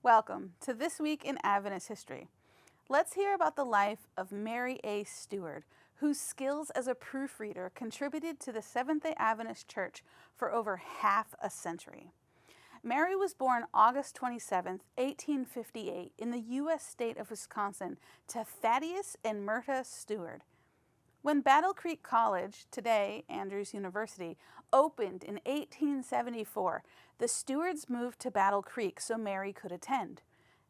Welcome to This Week in Adventist History. Let's hear about the life of Mary A. Steward, whose skills as a proofreader contributed to the Seventh-day Adventist Church for over half a century. Mary was born August 27, 1858, in the U.S. state of Wisconsin to Thaddeus and Myrta Steward. When Battle Creek College, today Andrews University, opened in 1874, the Stewards moved to Battle Creek so Mary could attend.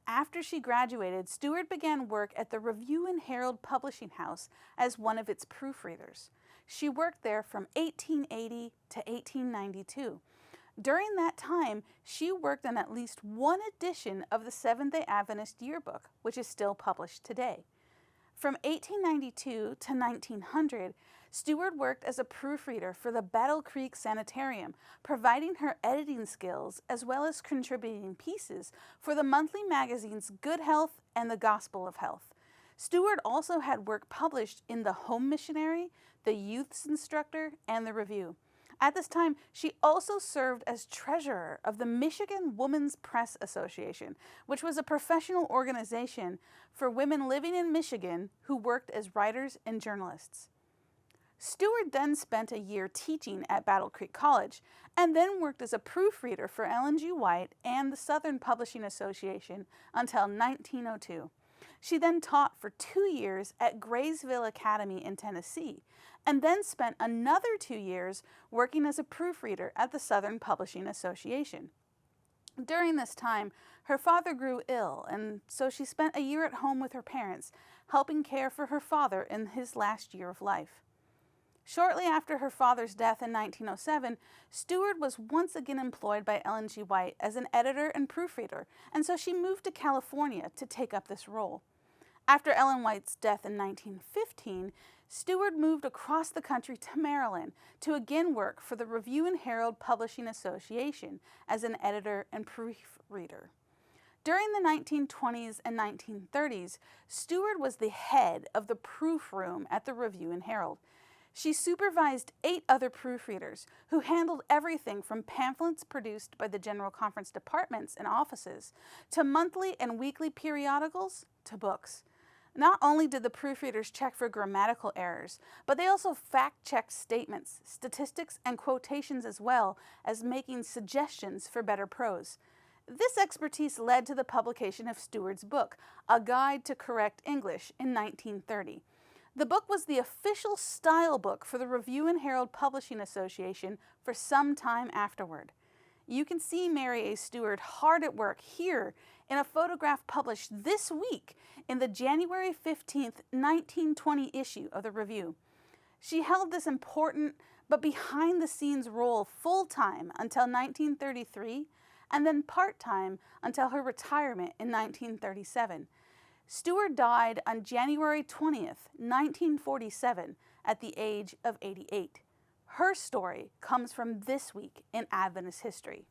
After she graduated, Steward began work at the Review and Herald Publishing House as one of its proofreaders. She worked there from 1880 to 1892. During that time, she worked on at least one edition of the Seventh-day Adventist Yearbook, which is still published today. From 1892 to 1900, Steward worked as a proofreader for the Creek Sanitarium, providing her editing skills as well as contributing pieces for the monthly magazines Good Health and the Gospel of Health. Steward also had work published in the Home Missionary, the Youth's Instructor, and the Review. At this time, she also served as treasurer of the Michigan Women's Press Association, which was a professional organization for women living in Michigan who worked as writers and journalists. Steward then spent a year teaching at Battle Creek College and then worked as a proofreader for Ellen G. White and the Southern Publishing Association until 1902. She then taught for 2 years at Graysville Academy in Tennessee, and then spent another 2 years working as a proofreader at the Southern Publishing Association. During this time, her father grew ill, and so she spent a year at home with her parents, helping care for her father in his last year of life. Shortly after her father's death in 1907, Steward was once again employed by Ellen G. White as an editor and proofreader, and so she moved to California to take up this role. After Ellen White's death in 1915, Steward moved across the country to Maryland to again work for the Review and Herald Publishing Association as an editor and proofreader. During the 1920s and 1930s, Steward was the head of the proofroom at the Review and Herald. She supervised 8 other proofreaders who handled everything from pamphlets produced by the General Conference departments and offices to monthly and weekly periodicals to books. Not only did the proofreaders check for grammatical errors, but they also fact-checked statements, statistics, and quotations as well as making suggestions for better prose. This expertise led to the publication of Steward's book, A Guide to Correct English, in 1930. The book was the official style book for the Review and Herald Publishing Association for some time afterward. You can see Mary A. Steward hard at work here in a photograph published this week in the January 15, 1920 issue of the Review. She held this important but behind-the-scenes role full-time until 1933 and then part-time until her retirement in 1937. Steward died on January 20th, 1947, at the age of 88. Her story comes from This Week in Adventist History.